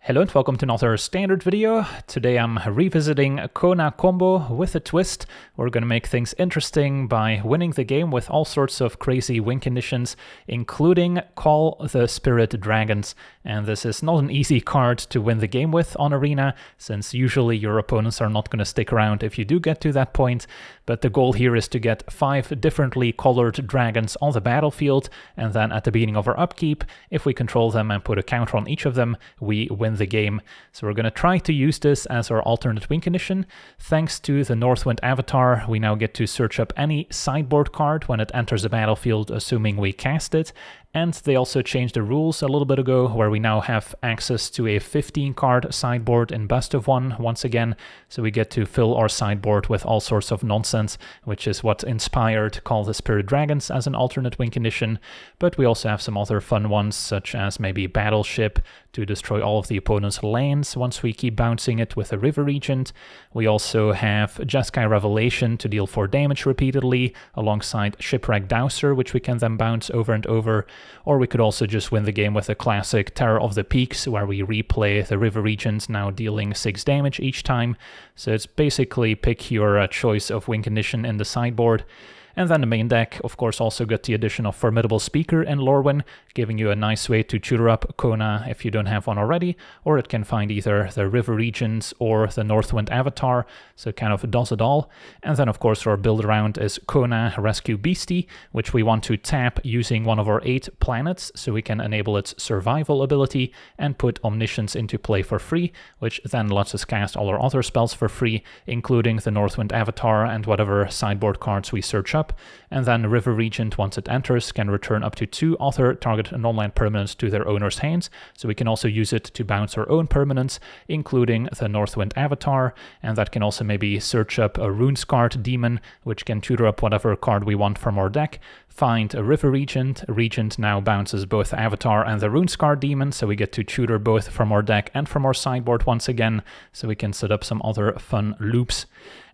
Hello and welcome to another standard video. Today I'm revisiting a Kona combo with a twist. We're going to make things interesting by winning the game with all sorts of crazy win conditions, including Call the Spirit Dragons. And this is not an easy card to win the game with on Arena, since usually your opponents are not going to stick around if you do get to that point. But the goal here is to get 5 differently colored dragons on the battlefield, and then at the beginning of our upkeep, if we control them and put a counter on each of them, we win the game. So we're going to try to use this as our alternate win condition. Thanks to the Northwind avatar, we now get to search up any sideboard card when it enters the battlefield, assuming we cast it. And they also changed the rules a little bit ago, where we now have access to a 15-card sideboard in Best of One once again. So we get to fill our sideboard with all sorts of nonsense, which is what inspired Call the Spirit Dragons as an alternate win condition. But we also have some other fun ones, such as maybe Battleship to destroy all of the opponent's lands once we keep bouncing it with a River Regent. We also have Jeskai Revelation to deal 4 damage repeatedly, alongside Shipwreck Dowser, which we can then bounce over and over. Or we could also just win the game with a classic Terror of the Peaks, where we replay the River Regent, now dealing 6 damage each time. So it's basically pick your choice of win condition in the sideboard. And then the main deck, of course, also got the addition of Formidable Speaker and Lorwyn, giving you a nice way to tutor up Kona if you don't have one already, or it can find either the River Regents or the Northwind Avatar, so it kind of does it all. And then, of course, our build around is Kona Rescue Beastie, which we want to tap using one of our 8 planets, so we can enable its survival ability and put Omniscience into play for free, which then lets us cast all our other spells for free, including the Northwind Avatar and whatever sideboard cards we search up. And then River Regent, once it enters, can return up to 2 other target non-land permanents to their owner's hands, so we can also use it to bounce our own permanents, including the Northwind Avatar, and that can also maybe search up a Rune-Scarred Demon, which can tutor up whatever card we want from our deck, find a River Regent. Regent now bounces both the Avatar and the Rune-Scarred Demon, so we get to tutor both from our deck and from our sideboard once again, so we can set up some other fun loops.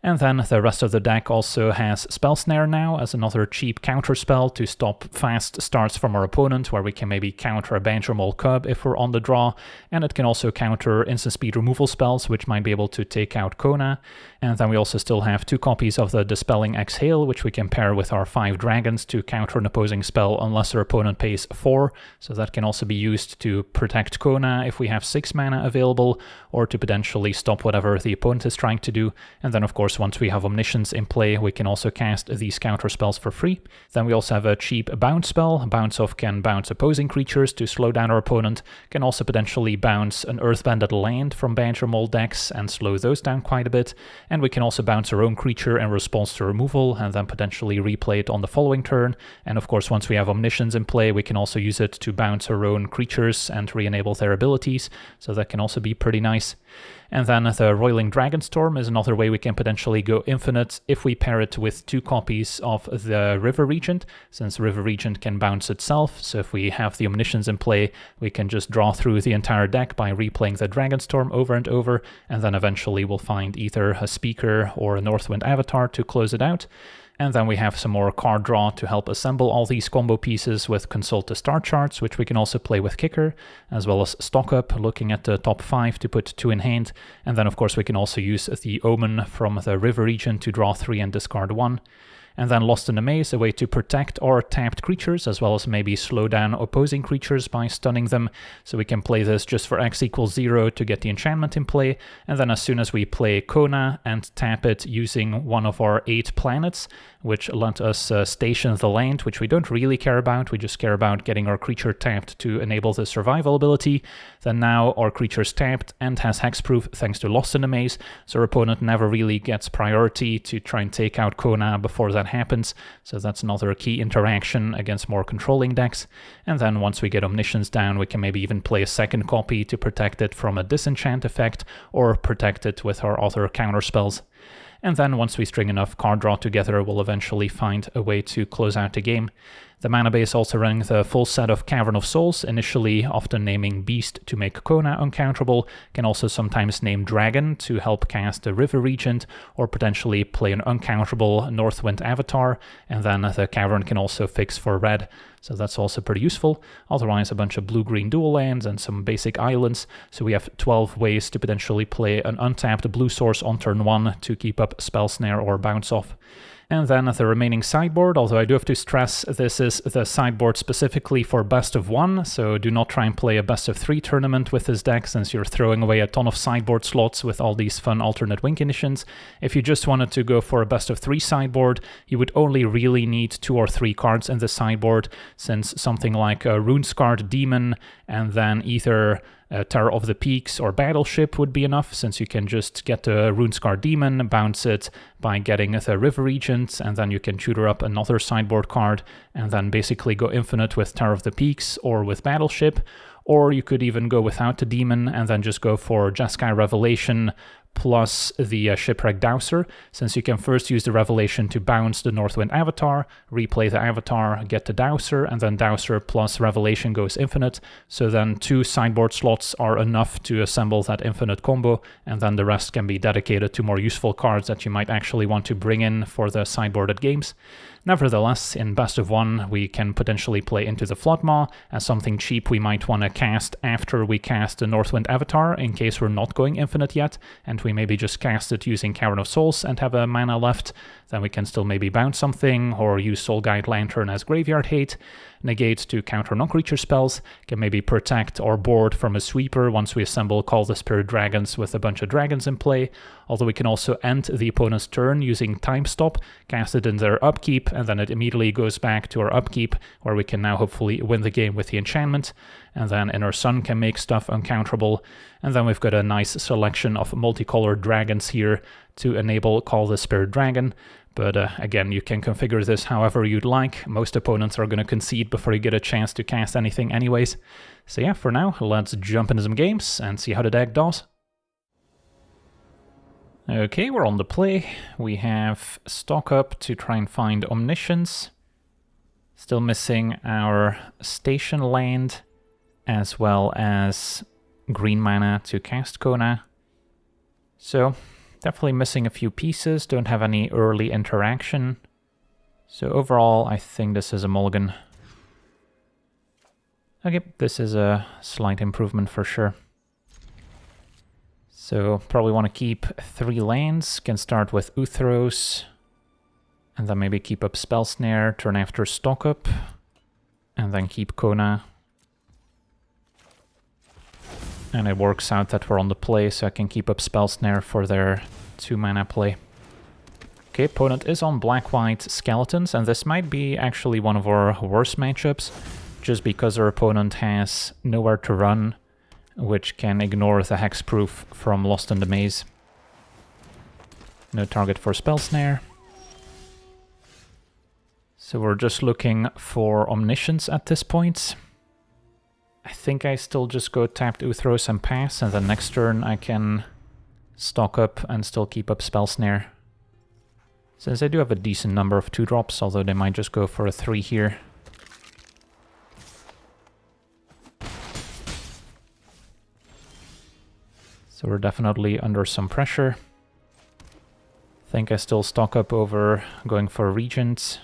And then the rest of the deck also has Spell Snare now as another cheap counter spell to stop fast starts from our opponent, where we can maybe counter a Banjo Cub if we're on the draw, and it can also counter instant speed removal spells, which might be able to take out Kona. And then we also still have 2 copies of the Dispelling Exhale, which we can pair with our 5 dragons to counter an opposing spell unless our opponent pays 4, so that can also be used to protect Kona if we have 6 mana available, or to potentially stop whatever the opponent is trying to do. And then, of course, once we have Omniscience in play, we can also cast these counter spells for free. Then we also have a cheap bounce spell. Bounce Off can bounce opposing creatures to slow down our opponent, can also potentially bounce an Earthbended land from Banjo Mold decks and slow those down quite a bit. And we can also bounce our own creature in response to removal and then potentially replay it on the following turn. And of course, once we have Omniscience in play, we can also use it to bounce our own creatures and re-enable their abilities, so that can also be pretty nice. And then the Roiling Dragonstorm is another way we can potentially go infinite if we pair it with 2 copies of the River Regent, since River Regent can bounce itself. So if we have the Omniscience in play, we can just draw through the entire deck by replaying the Dragonstorm over and over, and then eventually we'll find either a Speaker or a Northwind Avatar to close it out. And then we have some more card draw to help assemble all these combo pieces with Consult the Star Charts, which we can also play with Kicker, as well as Stock Up, looking at the top 5 to put 2 in hand. And then, of course, we can also use the Omen from the River Region to draw 3 and discard 1. And then Lost in the Maze, a way to protect our tapped creatures, as well as maybe slow down opposing creatures by stunning them. So we can play this just for X equals 0 to get the enchantment in play, and then as soon as we play Kona and tap it using one of our 8 planets, which let us station the land, which we don't really care about, we just care about getting our creature tapped to enable the survival ability, then now our creature's tapped and has hexproof thanks to Lost in the Maze, so our opponent never really gets priority to try and take out Kona before that happens, so that's another key interaction against more controlling decks. And then once we get Omniscience down, we can maybe even play a second copy to protect it from a disenchant effect, or protect it with our other counter spells. And then once we string enough card draw together, we'll eventually find a way to close out the game. The mana base also running the full set of Cavern of Souls, initially often naming Beast to make Kona uncounterable, can also sometimes name Dragon to help cast a River Regent, or potentially play an uncounterable Northwind Avatar, and then the Cavern can also fix for red. So that's also pretty useful. Otherwise, a bunch of blue-green dual lands and some basic islands. So we have 12 ways to potentially play an untapped blue source on turn 1 to keep up Spell Snare or Bounce Off. And then the remaining sideboard, although I do have to stress this is the sideboard specifically for best of 1, so do not try and play a best of 3 tournament with this deck since you're throwing away a ton of sideboard slots with all these fun alternate win conditions. If you just wanted to go for a best of 3 sideboard, you would only really need 2 or 3 cards in the sideboard, since something like a Runescarred Demon and then either Terror of the Peaks or Battleship would be enough, since you can just get the Runescarred Demon, bounce it by getting the River Regent, and then you can tutor up another sideboard card, and then basically go infinite with Terror of the Peaks or with Battleship. Or you could even go without the Demon and then just go for Jeskai Revelation plus the Shipwreck Dowser, since you can first use the Revelation to bounce the Northwind Avatar, replay the Avatar, get the Dowser, and then Dowser plus Revelation goes infinite, so then 2 sideboard slots are enough to assemble that infinite combo, and then the rest can be dedicated to more useful cards that you might actually want to bring in for the sideboarded games. Nevertheless, in best of 1, we can potentially play into the Floodmaw as something cheap we might want to cast after we cast the Northwind Avatar, in case we're not going infinite yet, and we maybe just cast it using Cavern of Souls and have a mana left. Then we can still maybe bounce something, or use Soul Guide Lantern as Graveyard Hate, negate to counter non-creature spells, can maybe protect or board from a sweeper once we assemble Call the Spirit Dragons with a bunch of dragons in play, although we can also end the opponent's turn using Time Stop, cast it in their upkeep, and then it immediately goes back to our upkeep, where we can now hopefully win the game with the enchantment, and then Inner Sun can make stuff uncounterable, and then we've got a nice selection of multicolored dragons here to enable Call the Spirit Dragon. But again, you can configure this however you'd like. Most opponents are going to concede before you get a chance to cast anything anyways. So yeah, for now, let's jump into some games and see how the deck does. Okay, we're on the play. We have stock up to try and find Omniscience. Still missing our station land, as well as green mana to cast Kona. So definitely missing a few pieces, don't have any early interaction. So overall, I think this is a mulligan. Okay, this is a slight improvement for sure. So probably want to keep 3 lands, can start with Uthros, and then maybe keep up Spell Snare, turn after stock up, and then keep Kona. And it works out that we're on the play, so I can keep up Spell Snare for their 2 mana play. Okay, opponent is on black-white Skeletons, and this might be actually one of our worst matchups, just because our opponent has nowhere to run, which can ignore the Hexproof from Lost in the Maze. No target for Spell Snare. So we're just looking for Omniscience at this point. I think I still just go tapped Uthros and pass, and then next turn I can stock up and still keep up Spell Snare. Since I do have a decent number of 2-drops, although they might just go for a 3 here. So we're definitely under some pressure. I think I still stock up over going for Regent.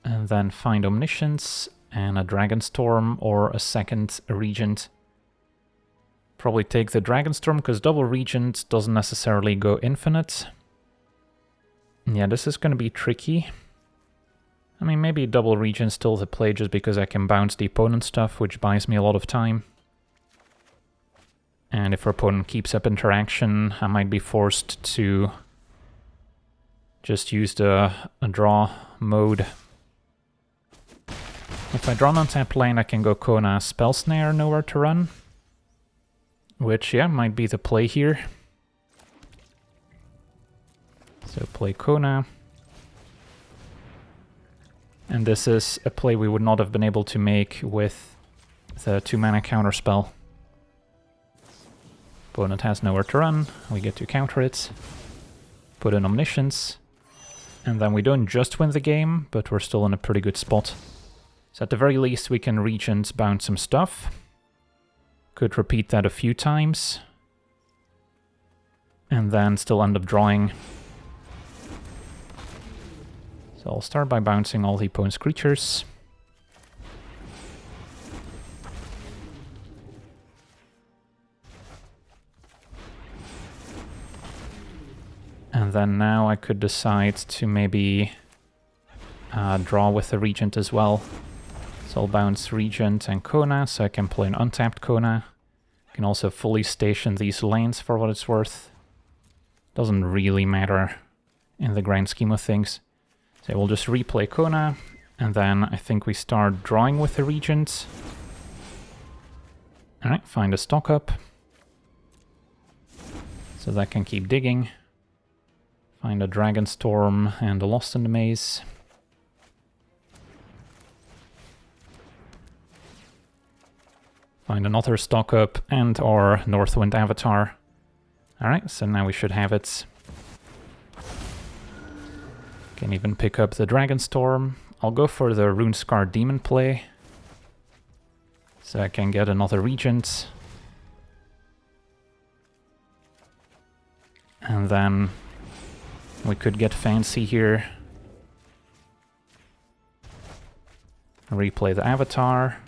And then find Omniscience and a Dragonstorm or a second Regent. Probably take the Dragonstorm because double Regent doesn't necessarily go infinite. Yeah, this is going to be tricky. I mean, maybe double Regent still the play just because I can bounce the opponent stuff, which buys me a lot of time. And if our opponent keeps up interaction, I might be forced to just use the draw mode. If I draw an untapped lane, I can go Kona Spell Snare, nowhere to run. Which, yeah, might be the play here. So play Kona. And this is a play we would not have been able to make with the 2-mana counterspell. Opponent has nowhere to run, we get to counter it. Put in Omniscience. And then we don't just win the game, but we're still in a pretty good spot. So at the very least we can regent bounce some stuff. Could repeat that a few times. And then still end up drawing. So I'll start by bouncing all the opponent's creatures. And then now I could decide to maybe draw with the regent as well. So I'll bounce regent and Kona, so I can play an untapped Kona. I can also fully station these lands for what it's worth. Doesn't really matter in the grand scheme of things. So we'll just replay Kona, and then I think we start drawing with the regent. Alright, find a stock up. So that can keep digging. Find a Dragonstorm and a Lost in the Maze. Find another stock up and or Northwind Avatar. Alright, so now we should have it. Can even pick up the Dragonstorm. I'll go for the Runescar Demon play. So I can get another regent. And then we could get fancy here. Replay the Avatar.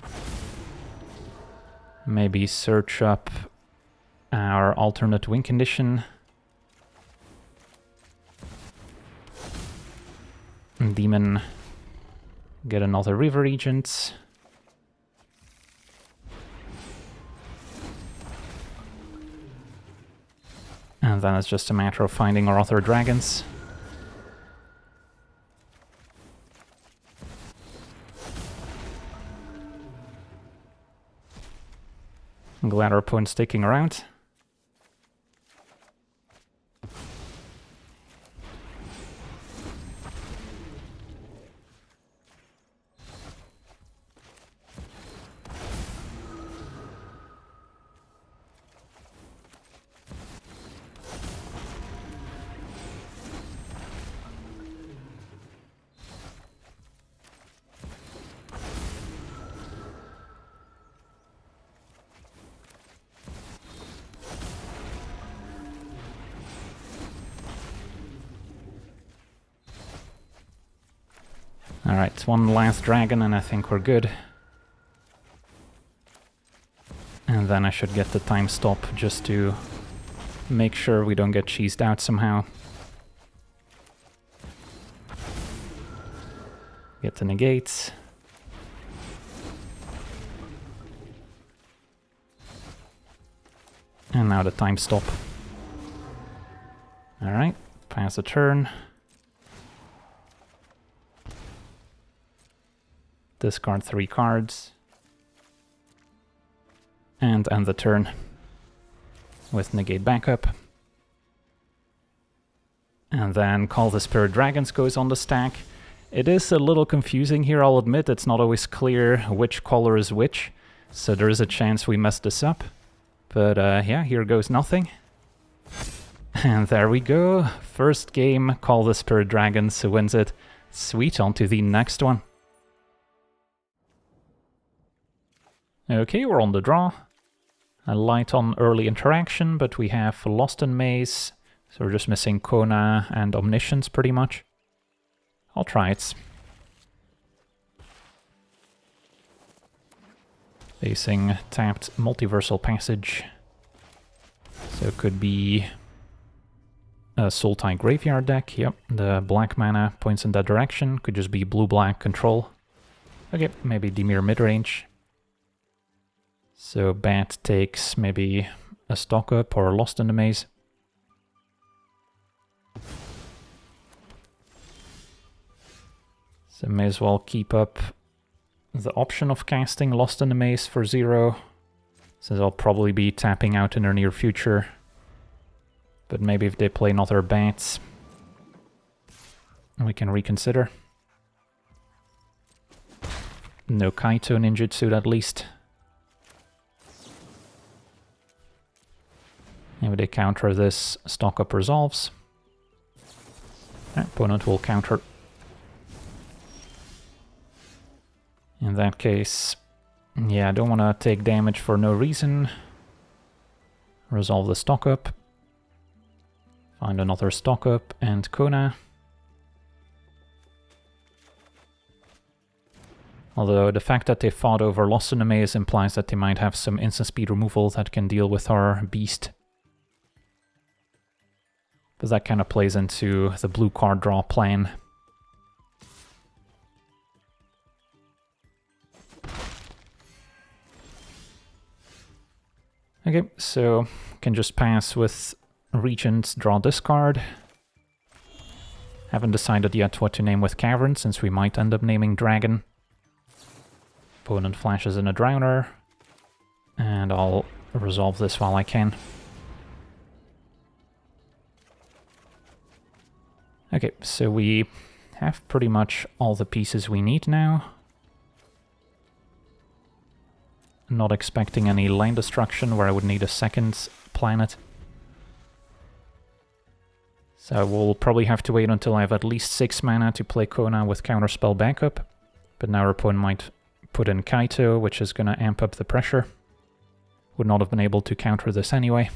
Maybe search up our alternate win condition. Demon. Get another River Regent. And then it's just a matter of finding our other dragons. I'm glad our opponent's sticking around. Alright, one last dragon and I think we're good. And then I should get the time stop just to make sure we don't get cheesed out somehow. Get the negates. And now the time stop. Alright, pass a turn. Discard 3 cards. And end the turn with negate backup. And then Call the Spirit Dragons goes on the stack. It is a little confusing here, I'll admit. It's not always clear which color is which, so there is a chance we messed this up. But yeah, here goes nothing. And there we go. First game, Call the Spirit Dragons wins it. Sweet, on to the next one. Okay, we're on the draw. A light on early interaction, but we have Lost in Maze, so we're just missing Kona and Omniscience pretty much. I'll try it. Facing tapped Multiversal Passage. So it could be a Sultai Graveyard deck, yep. The black mana points in that direction, could just be blue-black control. Okay, maybe Dimir midrange. So Bat takes maybe a stock up or Lost in the Maze. So may as well keep up the option of casting Lost in the Maze for 0, since I'll probably be tapping out in the near future. But maybe if they play another Bats, we can reconsider. No Kaito ninjutsu at least. Maybe they counter this, stock up resolves. Opponent will counter. In that case, yeah, I don't want to take damage for no reason. Resolve the stock up. Find another stock up and Kona. Although the fact that they fought over Lost in the Maze implies that they might have some instant speed removal that can deal with our beast. But that kind of plays into the blue card draw plan. Okay, so can just pass with Regent, draw discard. Haven't decided yet what to name with Cavern, since we might end up naming Dragon. Opponent flashes in a Drowner, and I'll resolve this while I can. Okay, so we have pretty much all the pieces we need now. Not expecting any land destruction where I would need a second planet. So we'll probably have to wait until I have at least 6 mana to play Kona with counterspell backup. But now our opponent might put in Kaito, which is going to amp up the pressure. Would not have been able to counter this anyway.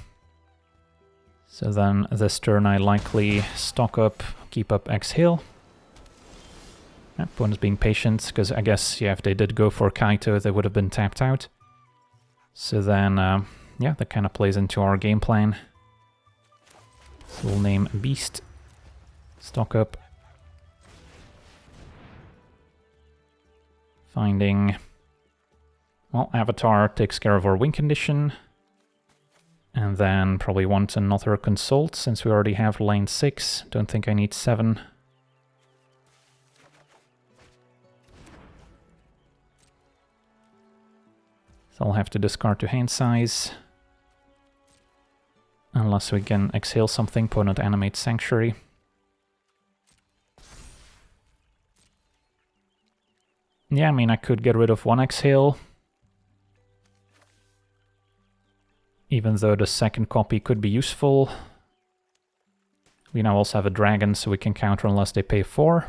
So then this turn I likely stock up, keep up Exhale. Opponent's being patient, because I guess, yeah, if they did go for Kaito, they would have been tapped out. So then, yeah, that kind of plays into our game plan. So we'll name Beast, stock up. Finding, well, Avatar takes care of our win condition. And then probably want another Consult, since we already have lane 6. Don't think I need 7. So I'll have to discard to hand size. Unless we can exhale something, opponent animates Sanctuary. Yeah, I mean, I could get rid of one exhale. Even though the second copy could be useful. We now also have a dragon, so we can counter unless they pay 4.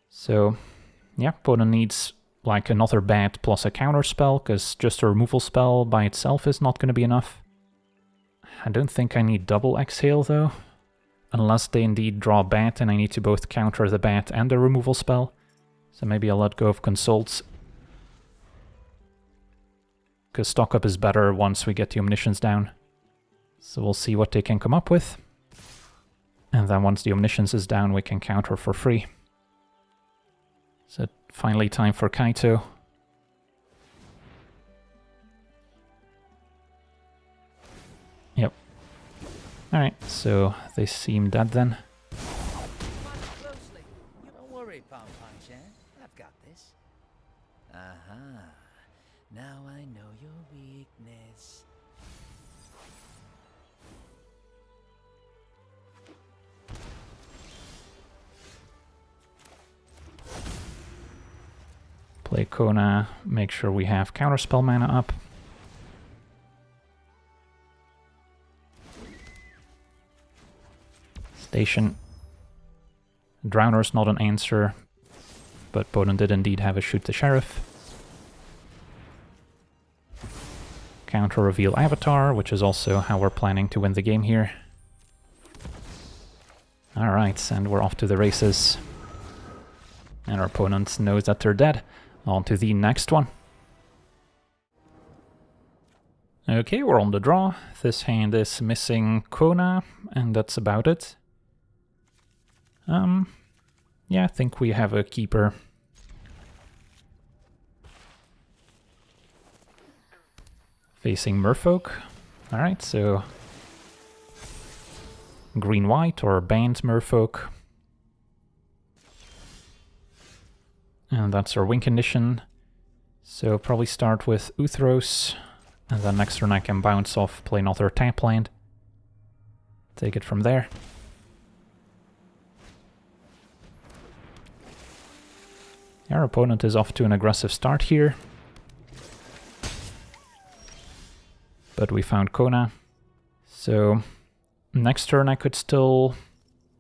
So, yeah, opponent needs like another bat plus a counter spell, because just a removal spell by itself is not going to be enough. I don't think I need double exhale though. Unless they indeed draw bat and I need to both counter the bat and the removal spell. So maybe I'll let go of Consults. Because stock up is better once we get the Omniscience down. So we'll see what they can come up with. And then once the Omniscience is down, we can counter for free. So finally time for Kaito. Yep. Alright, so they seem dead then. Don't worry, Pom-Pom-chan. I've got this. Aha. Now I know your weakness. Play Kona, make sure we have counterspell mana up. Station. Drowner's not an answer, but opponent did indeed have a shoot the sheriff. Counter reveal Avatar, which is also how we're planning to win the game here. Alright, and we're off to the races. And our opponent knows that they're dead. On to the next one. Okay, we're on the draw. This hand is missing Kona, and that's about it. Yeah, I think we have a keeper. Facing Merfolk. Alright, so green-white or banned Merfolk. And that's our win condition. So probably start with Uthros, and then next turn I can bounce off, play another tap land. Take it from there. Our opponent is off to an aggressive start here. But we found Kona. So next turn I could still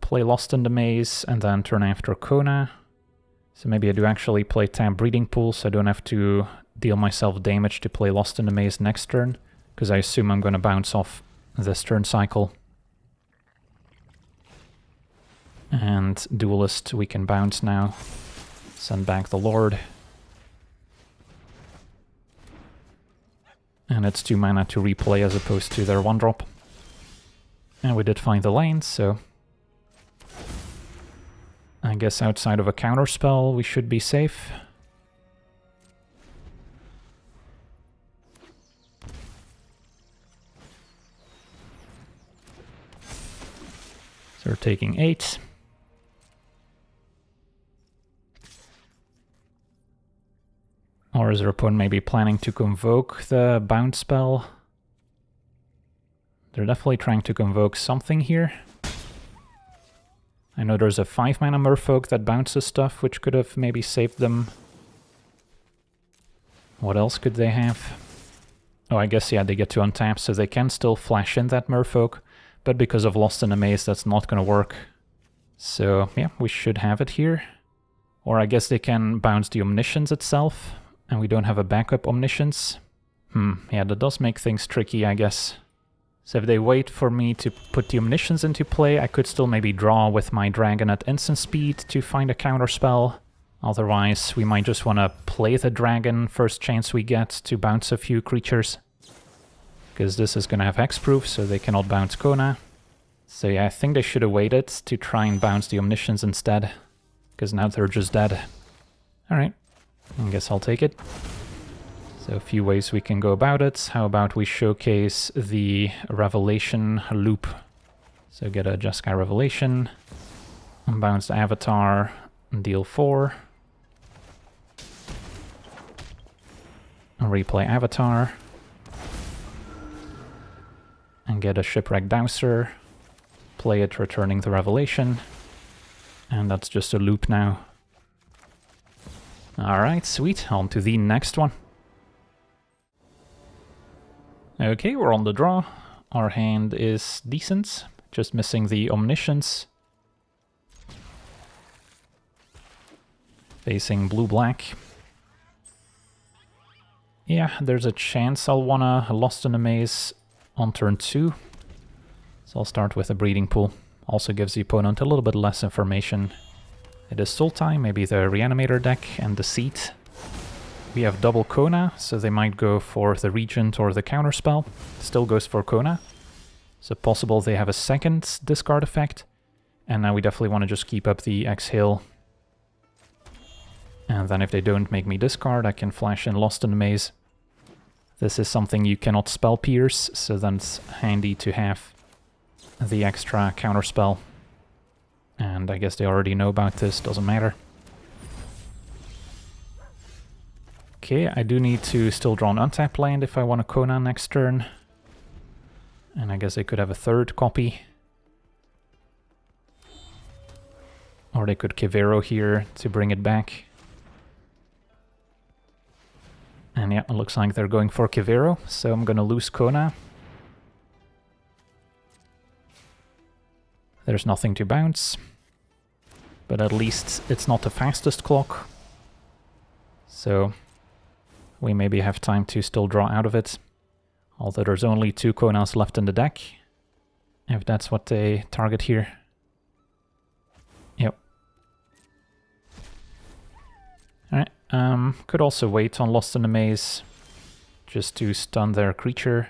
play Lost in the Maze, and then turn after Kona. So maybe I do actually play tap Breeding Pool, so I don't have to deal myself damage to play Lost in the Maze next turn, because I assume I'm going to bounce off this turn cycle. And Duelist, we can bounce now. Send back the Lord. And it's 2 mana to replay as opposed to their 1-drop. And we did find the lane, so I guess outside of a counterspell we should be safe. So we're taking 8. Or is their opponent maybe planning to convoke the bounce spell? They're definitely trying to convoke something here. I know there's a 5-mana Merfolk that bounces stuff, which could have maybe saved them. What else could they have? Oh, I guess, yeah, they get to untap, so they can still flash in that Merfolk, but because of Lost in the Maze, that's not going to work. So, yeah, we should have it here. Or I guess they can bounce the Omniscience itself, and we don't have a backup Omniscience. Yeah, that does make things tricky, I guess. So if they wait for me to put the Omniscience into play, I could still maybe draw with my Dragon at instant speed to find a counterspell. Otherwise, we might just want to play the Dragon first chance we get to bounce a few creatures. Because this is going to have hexproof, so they cannot bounce Kona. So yeah, I think they should have waited to try and bounce the Omniscience instead. Because now they're just dead. Alright, I guess I'll take it. So a few ways we can go about it. How about we showcase the Revelation loop? So get a Jeskai Revelation, unbounce the Avatar, and deal 4. And replay Avatar. And get a Shipwreck Dowser. Play it, returning the Revelation. And that's just a loop now. Alright, sweet. On to the next one. Okay, we're on the draw. Our hand is decent, just missing the Omniscience. Facing blue-black. Yeah, there's a chance I'll wanna Lost in the Maze on turn 2. So I'll start with a Breeding Pool. Also gives the opponent a little bit less information. It is Sultai, maybe the Reanimator deck, and Deceit. We have double Kona, so they might go for the Regent or the Counterspell. Still goes for Kona. So possible they have a second discard effect. And now we definitely want to just keep up the Exhale. And then if they don't make me discard, I can flash in Lost in the Maze. This is something you cannot spell pierce, so then it's handy to have the extra Counterspell. And I guess they already know about this, doesn't matter. Okay, I do need to still draw an untapped land if I want a Kona next turn. And I guess they could have a third copy. Or they could Kivero here to bring it back. And yeah, it looks like they're going for Kivero, so I'm gonna lose Kona. There's nothing to bounce. But at least it's not the fastest clock. So we maybe have time to still draw out of it. Although there's only 2 Konas left in the deck. If that's what they target here. Yep. Alright, could also wait on Lost in the Maze. Just to stun their creature.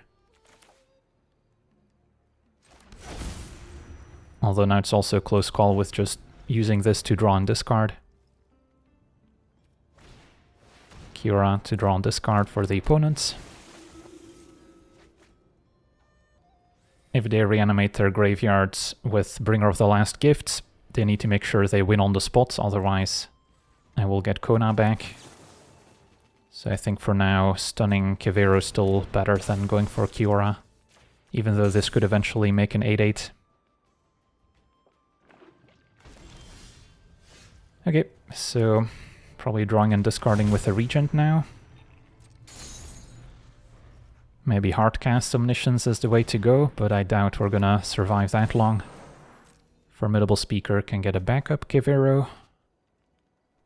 Although now it's also a close call with just using this to draw and discard. Kiora to draw and discard for the opponents. If they reanimate their graveyards with Bringer of the Last Gift, they need to make sure they win on the spot, otherwise I will get Kona back. So I think for now, stunning Kivero is still better than going for Kiora, even though this could eventually make an 8/8. Okay, so probably drawing and discarding with a Regent now. Maybe Hardcast Omniscience is the way to go, but I doubt we're gonna survive that long. Formidable Speaker can get a backup Kivero.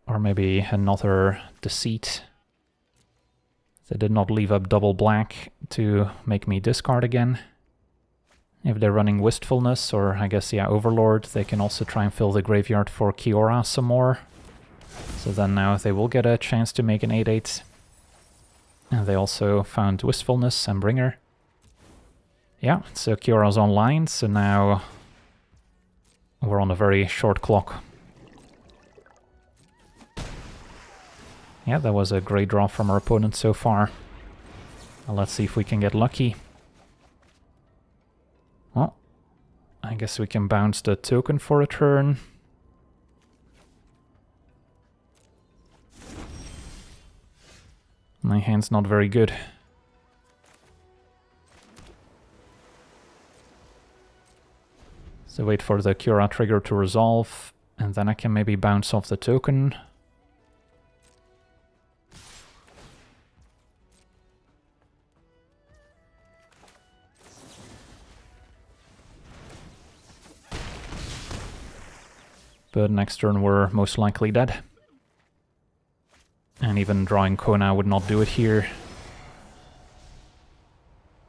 Or maybe another Deceit. They did not leave up double black to make me discard again. If they're running Wistfulness, or I guess, yeah, Overlord, they can also try and fill the graveyard for Kiora some more. So then now they will get a chance to make an 8/8. And they also found Wistfulness and Bringer. Yeah, so Kiora's online, so now we're on a very short clock. Yeah, that was a great draw from our opponent so far. Well, let's see if we can get lucky. Well, I guess we can bounce the token for a turn. My hand's not very good. So wait for the Kiora trigger to resolve, and then I can maybe bounce off the token. But next turn we're most likely dead. And even drawing Kona would not do it here.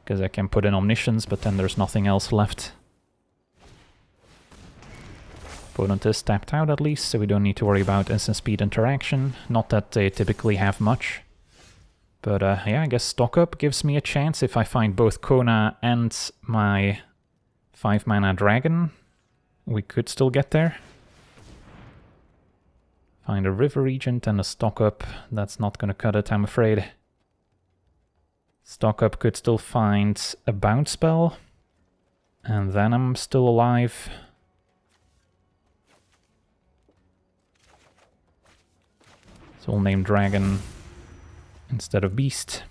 Because I can put in Omniscience, but then there's nothing else left. Opponent is tapped out at least, so we don't need to worry about instant speed interaction. Not that they typically have much. But yeah, I guess stock up gives me a chance if I find both Kona and my 5-mana dragon. We could still get there. Find a River Regent and a stock up. That's not going to cut it, I'm afraid. Stock up could still find a bounce spell. And then I'm still alive. So we'll name Dragon instead of Beast.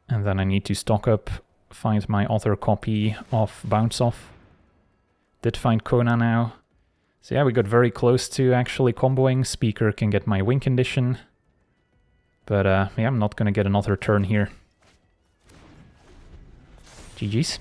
And then I need to stock up, find my other copy of Bounce Off. Did find Kona now. So yeah, we got very close to actually comboing. Speaker can get my win condition. But yeah, I'm not gonna get another turn here. GG's.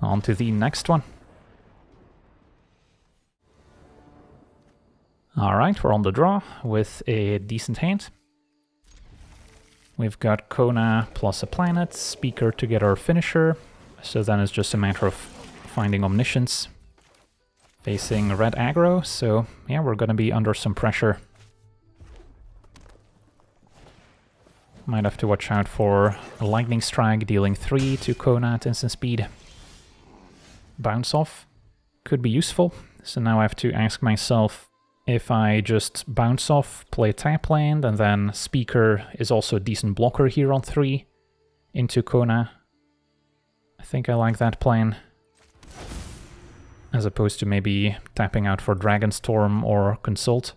On to the next one. Alright, we're on the draw with a decent hand. We've got Kona plus a planet, Speaker to get our finisher, so then it's just a matter of finding Omniscience. Facing red aggro, so yeah, we're gonna be under some pressure. Might have to watch out for a Lightning Strike, dealing 3 to Kona at instant speed. Bounce Off could be useful, so now I have to ask myself if I just bounce off, play tap land, and then Speaker is also a decent blocker here on 3 into Kona. I think I like that plan. As opposed to maybe tapping out for Dragonstorm or Consult.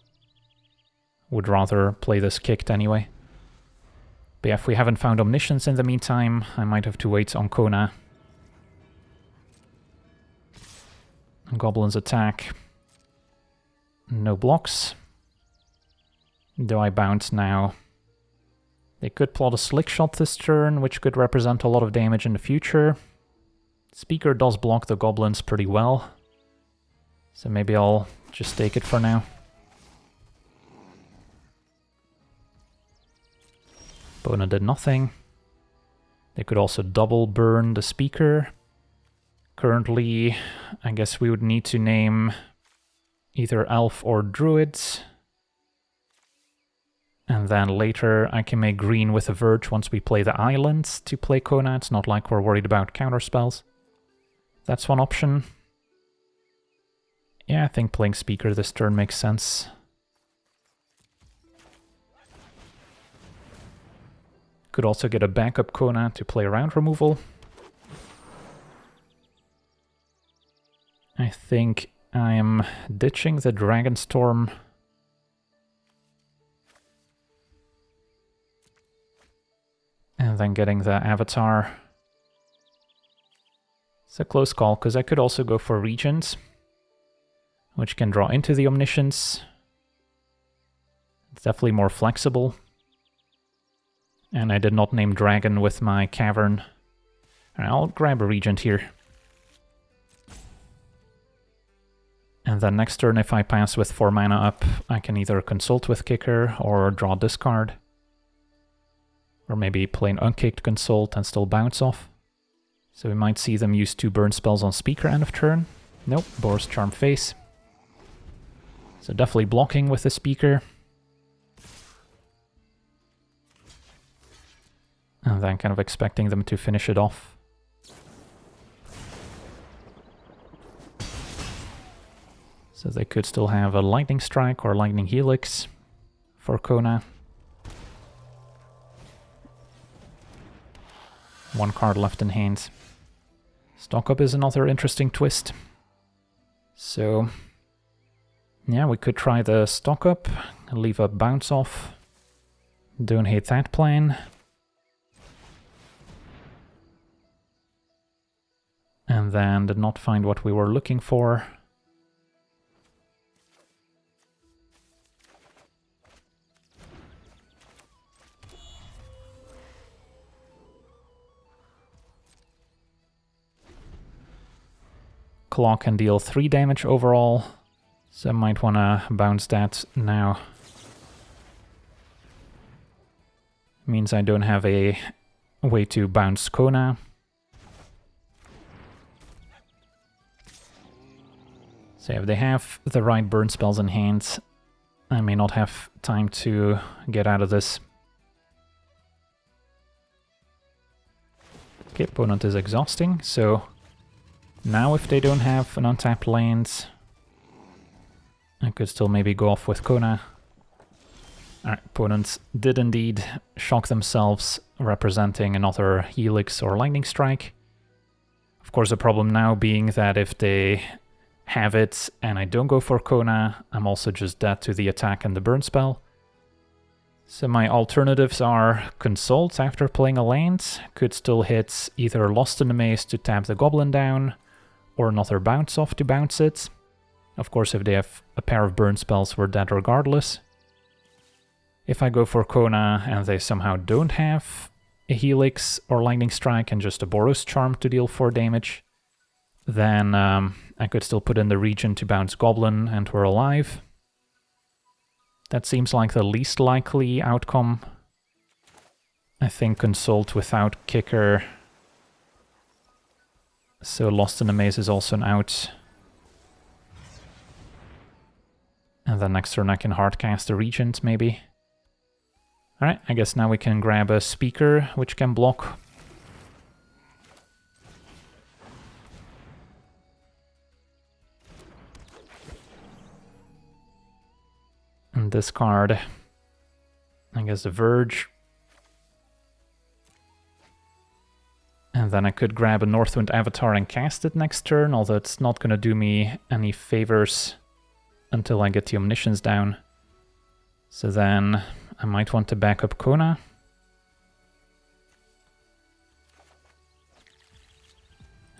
Would rather play this kicked anyway. But yeah, if we haven't found Omniscience in the meantime, I might have to wait on Kona. Goblins attack. No blocks. Do I bounce now? They could plot a Slick Shot this turn, which could represent a lot of damage in the future. Speaker does block the goblins pretty well. So maybe I'll just take it for now. Opponent did nothing. They could also double burn the Speaker. Currently, I guess we would need to name either Elf or Druid. And then later I can make green with a Verge once we play the island to play Kona. It's not like we're worried about counterspells. That's one option. Yeah, I think playing Speaker this turn makes sense. Could also get a backup Kona to play around removal. I think I am ditching the Dragonstorm. And then getting the Avatar. It's a close call, because I could also go for Regent, which can draw into the Omniscience. It's definitely more flexible. And I did not name Dragon with my Cavern. I'll grab a Regent here. And then next turn, if I pass with 4 mana up, I can either Consult with Kicker or draw discard. Or maybe play an unkicked Consult and still bounce off. So we might see them use 2 burn spells on Speaker end of turn. Nope, Boros Charm face. So definitely blocking with the Speaker. And then kind of expecting them to finish it off. So they could still have a Lightning Strike or Lightning Helix for Kona. 1 card left in hand. Stock Up is another interesting twist. So, yeah, we could try the Stock Up, leave a Bounce Off. Don't hate that plan. And then did not find what we were looking for. Claw can deal 3 damage overall, so I might want to bounce that now. Means I don't have a way to bounce Kona. So if they have the right burn spells in hand, I may not have time to get out of this. Okay, opponent is exhausting, so now if they don't have an untapped land, I could still maybe go off with Kona. Alright, opponents did indeed shock themselves, representing another Helix or Lightning Strike. Of course, the problem now being that if they have it and I don't go for Kona, I'm also just dead to the attack and the burn spell. So my alternatives are Consult after playing a land, could still hit either Lost in the Maze to tap the Goblin down, or another Bounce Off to bounce it. Of course, if they have a pair of burn spells, we're dead regardless. If I go for Kona and they somehow don't have a Helix or Lightning Strike and just a Boros Charm to deal 4 damage, then I could still put in the Regent to bounce Goblin and we're alive. That seems like the least likely outcome. I think Consult without Kicker. So Lost in the Maze is also an out. And then next turn I can hardcast a Regent, maybe. Alright, I guess now we can grab a Speaker, which can block. And discard, I guess, the Verge. And then I could grab a Northwind Avatar and cast it next turn, although it's not going to do me any favors until I get the Omniscience down. So then I might want to back up Kona.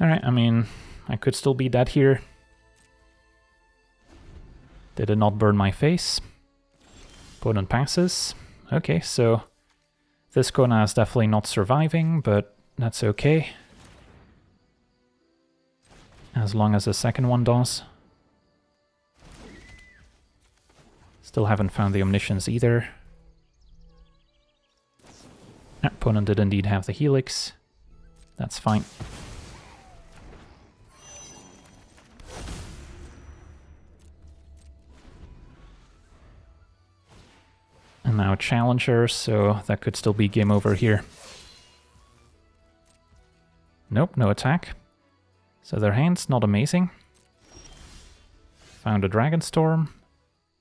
Alright, I mean, I could still be dead here. They did not burn my face. Opponent passes. Okay, so this Kona is definitely not surviving, but that's okay. As long as the second one does. Still haven't found the Omniscience either. Opponent did indeed have the Helix. That's fine. And now Challenger, so that could still be game over here. Nope, no attack. So their hand's not amazing. Found a Dragonstorm.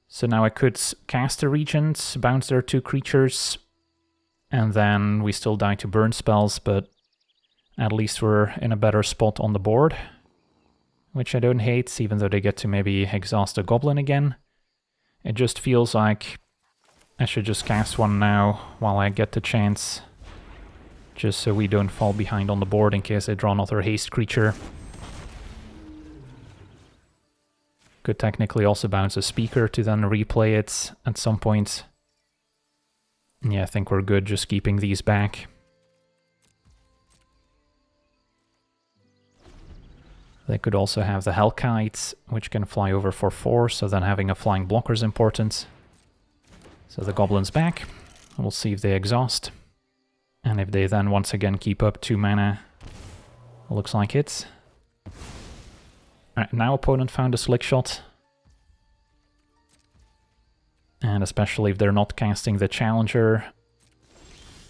So now I could cast a Regent, bounce their 2 creatures, and then we still die to burn spells, but at least we're in a better spot on the board. Which I don't hate, even though they get to maybe exhaust a Goblin again. It just feels like I should just cast one now while I get the chance. Just so we don't fall behind on the board in case they draw another haste creature. Could technically also bounce a speaker to then replay it at some point. Yeah, I think we're good just keeping these back. They could also have the Hellkite, which can fly over for 4, so then having a flying blocker is important. So the Goblin's back. We'll see if they exhaust. And if they then once again keep up 2 mana, looks like it. Alright, now opponent found a slick shot. And especially if they're not casting the Challenger,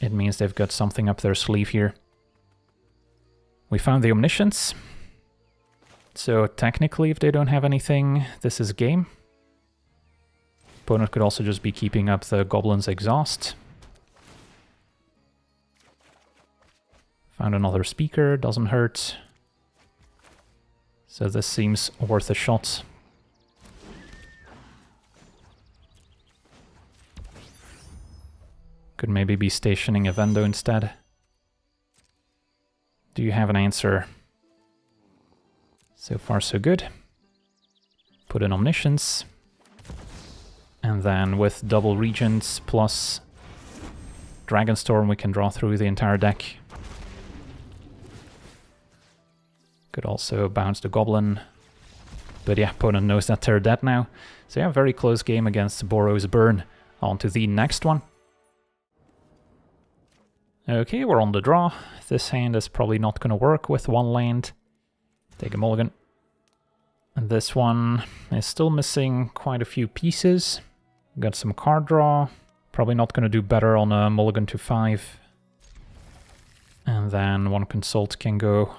it means they've got something up their sleeve here. We found the Omniscience. So technically, if they don't have anything, this is game. Opponent could also just be keeping up the Goblin's Exhaust. Found another speaker, doesn't hurt. So this seems worth a shot. Could maybe be stationing a Vendo instead. Do you have an answer? So far so good. Put in Omniscience. And then with double Regents plus Dragonstorm we can draw through the entire deck. Could also bounce the Goblin. But yeah, opponent knows that they're dead now. So yeah, very close game against Boros Burn. On to the next one. Okay, we're on the draw. This hand is probably not going to work with 1 land. Take a mulligan. And this one is still missing quite a few pieces. Got some card draw. Probably not going to do better on a mulligan to 5. And then 1 consult can go.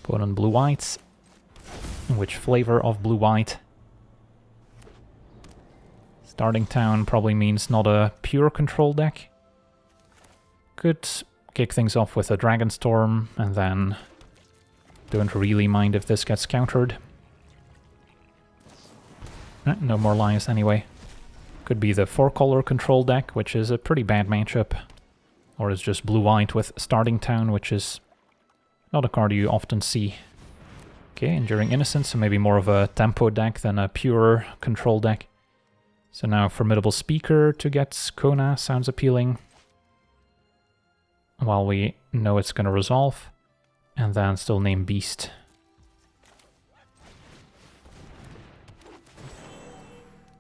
Put on blue-white. Which flavor of blue-white? Starting town probably means not a pure control deck. Could kick things off with a Dragonstorm, and then don't really mind if this gets countered. No more lives anyway. Could be the 4-color control deck, which is a pretty bad matchup. Or it's just blue-white with Starting Town, which is not a card you often see. Okay, Enduring Innocence, so maybe more of a tempo deck than a pure control deck. So now Formidable Speaker to get Kona sounds appealing. While we know it's going to resolve. And then still name Beast.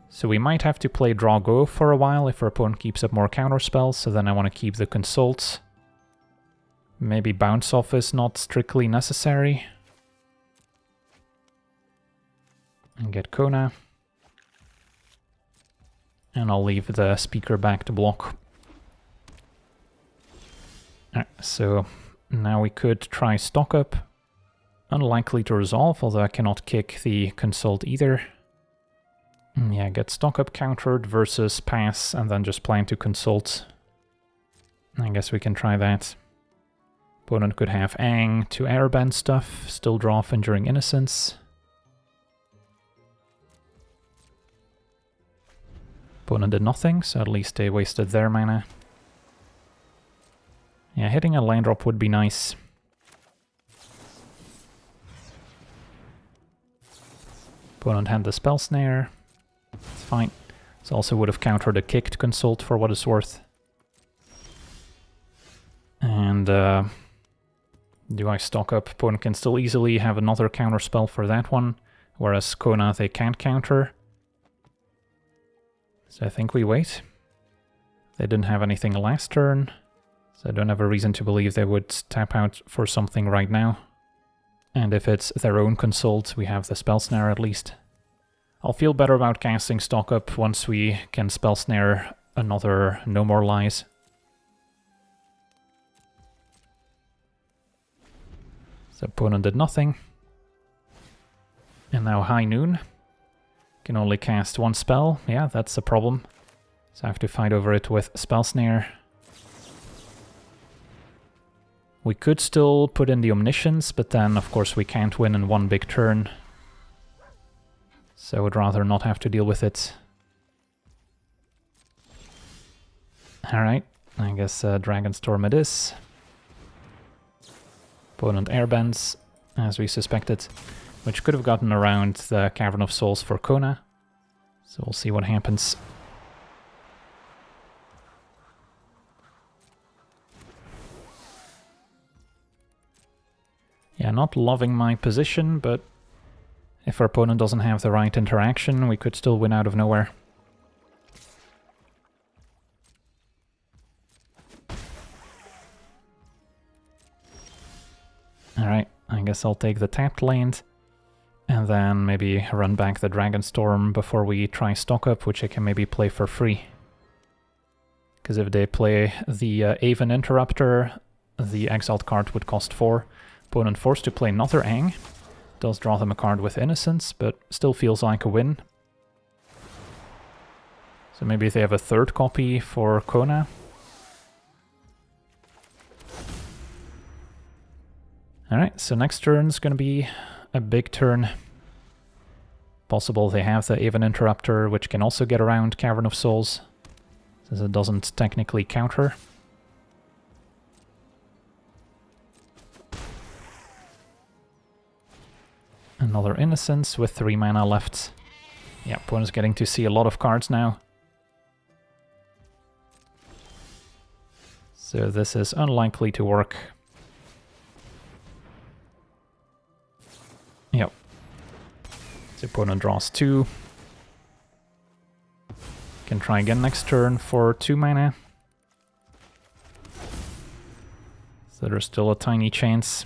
So we might have to play Draw Go for a while if our opponent keeps up more counter spells, so then I want to keep the Consult. Maybe Bounce Off is not strictly necessary. And get Kona. And I'll leave the speaker back to block. Alright, so now we could try Stock Up. Unlikely to resolve, although I cannot kick the Consult either. Yeah, get Stock Up countered versus pass and then just plan to Consult. I guess we can try that. Opponent could have Ang to airbend stuff, still draw off Enduring Innocence. Opponent did nothing, so at least they wasted their mana. Yeah, hitting a land drop would be nice. Opponent had the Spell Snare. It's fine. This also would have countered a kicked Consult for what it's worth. And do I stock up? Opponent can still easily have another counter spell for that one, whereas Kona they can't counter. So I think we wait. They didn't have anything last turn, so I don't have a reason to believe they would tap out for something right now. And if it's their own Consult, we have the Spell Snare at least. I'll feel better about casting Stock Up once we can Spell Snare another No More Lies. So opponent did nothing. And now High Noon. Can only cast 1 spell. Yeah, that's a problem. So I have to fight over it with Spell Snare. We could still put in the Omniscience, but then of course we can't win in 1 big turn. So I would rather not have to deal with it. Alright, I guess Dragonstorm it is. Opponent airbends, as we suspected, which could have gotten around the Cavern of Souls for Kona. So we'll see what happens. Yeah, not loving my position, but if our opponent doesn't have the right interaction, we could still win out of nowhere. Alright, I guess I'll take the tapped land, and then maybe run back the Dragonstorm before we try stock up, which I can maybe play for free. Because if they play the Aven Interrupter, the exiled card would cost 4. Opponent forced to play another Ang. Does draw them a card with Innocence, but still feels like a win. So maybe they have a third copy for Kona. Alright, so next turn's gonna be a big turn. Possible they have the Aven Interrupter, which can also get around Cavern of Souls, since it doesn't technically counter. Another Innocence with 3 mana left. Yeah, opponent's getting to see a lot of cards now. So this is unlikely to work. Yep. The opponent draws 2. Can try again next turn for 2 mana. So there's still a tiny chance.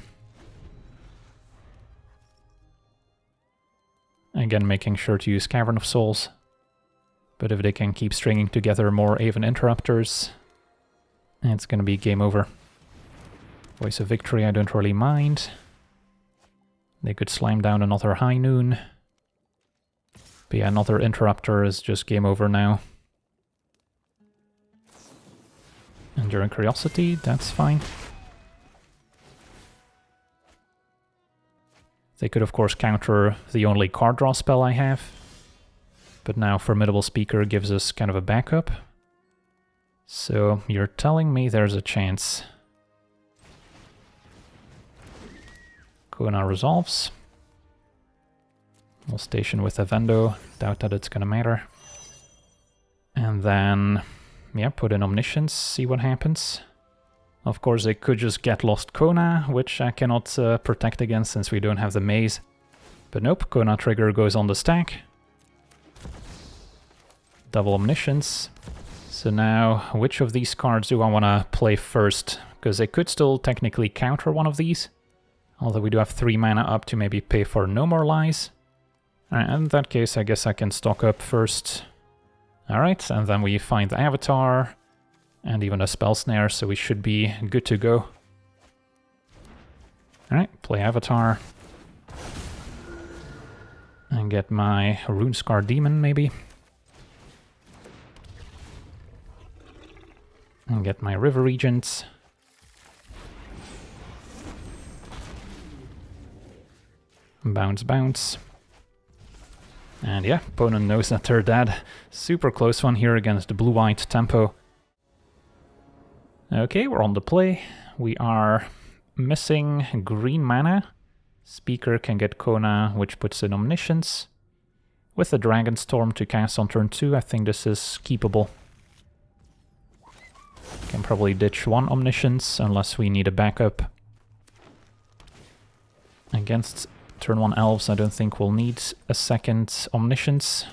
Again, making sure to use Cavern of Souls. But if they can keep stringing together more Aven Interrupters, it's gonna be game over. Voice of Victory I don't really mind. They could slam down another High Noon. But yeah, another Interrupter is just game over now. Enduring Curiosity, that's fine. They could of course counter the only card draw spell I have. But now Formidable Speaker gives us kind of a backup. So you're telling me there's a chance. Kona resolves. We'll station with Avendo, doubt that it's gonna matter. And then, yeah, put in Omniscience, see what happens. Of course they could just get lost Kona, which I cannot protect against since we don't have the maze. But nope, Kona trigger goes on the stack. Double Omniscience. So now, which of these cards do I want to play first? Because they could still technically counter one of these. Although we do have 3 mana up to maybe pay for No More Lies. Alright, in that case I guess I can stock up first. Alright, and then we find the Avatar. And even a Spell Snare, so we should be good to go. Alright, play Avatar. And get my Runescar Demon, maybe. And get my River Regents. Bounce, bounce. And yeah, opponent knows that they're dead. Super close one here against the blue-white tempo. Okay, we're on the play. We are missing green mana. Speaker can get Kona, which puts in Omniscience. With the Dragonstorm to cast on turn 2, I think this is keepable. Can probably ditch 1 Omniscience, unless we need a backup. Against turn 1 Elves, I don't think we'll need a second Omniscience.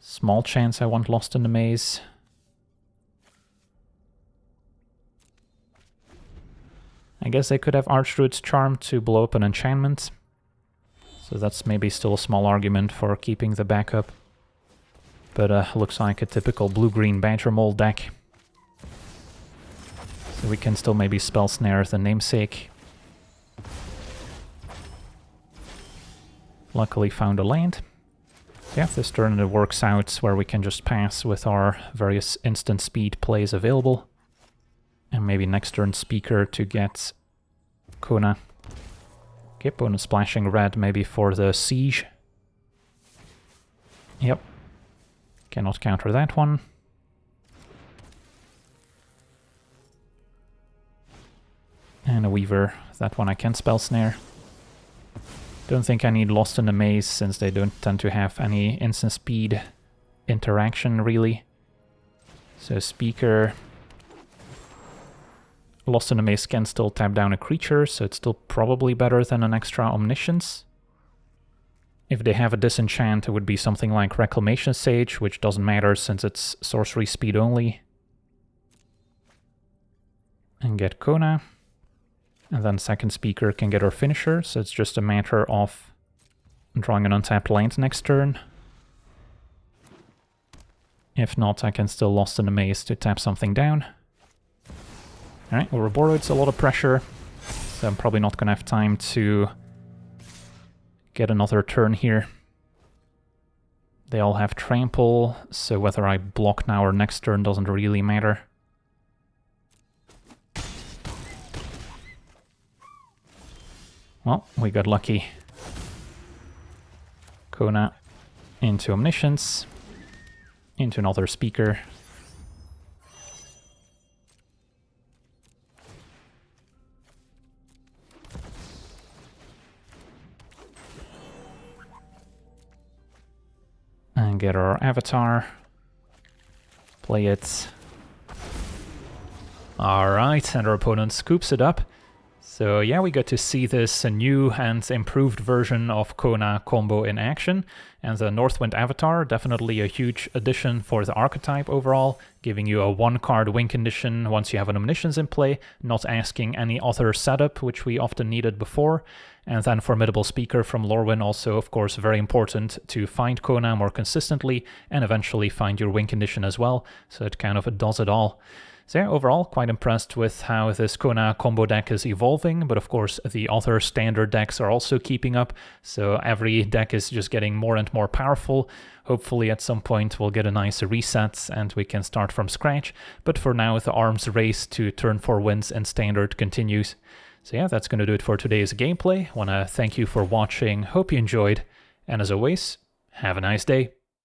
Small chance I want Lost in the Maze. I guess they could have Archdruid's Charm to blow up an enchantment. So that's maybe still a small argument for keeping the backup. But looks like a typical blue-green Badger Mold deck. So we can still maybe Spell Snare the Namesake. Luckily found a land. Yeah, this turn it works out where we can just pass with our various instant speed plays available. And maybe next turn Speaker to get Kona. Okay, opponent splashing red maybe for the Siege. Yep. Cannot counter that one. Weaver. That one I can spell snare. Don't think I need Lost in the Maze, since they don't tend to have any instant speed interaction, really. So Speaker... Lost in the Maze can still tap down a creature, so it's still probably better than an extra Omniscience. If they have a disenchant, it would be something like Reclamation Sage, which doesn't matter since it's sorcery speed only. And get Kona. And then second Speaker can get our finisher, so it's just a matter of drawing an untapped land next turn. If not, I can still Lost in the Maze to tap something down. Alright, Ouroboros, a lot of pressure, so I'm probably not going to have time to get another turn here. They all have trample, so whether I block now or next turn doesn't really matter. Well, we got lucky. Kona into Omniscience, into another Speaker. And get our Avatar. Play it. Alright, and our opponent scoops it up. So yeah, we got to see this new and improved version of Kona combo in action, and the Northwind Avatar, definitely a huge addition for the archetype overall, giving you a one-card win condition once you have an Omniscience in play, not asking any other setup, which we often needed before. And then Formidable Speaker from Lorwyn, also of course very important to find Kona more consistently and eventually find your win condition as well, so it kind of does it all. So yeah, overall, quite impressed with how this Kona combo deck is evolving, but of course the other standard decks are also keeping up, so every deck is just getting more and more powerful. Hopefully at some point we'll get a nice reset and we can start from scratch, but for now the arms race to turn 4 wins in standard continues. So yeah, that's going to do it for today's gameplay. Want to thank you for watching, hope you enjoyed, and as always, have a nice day.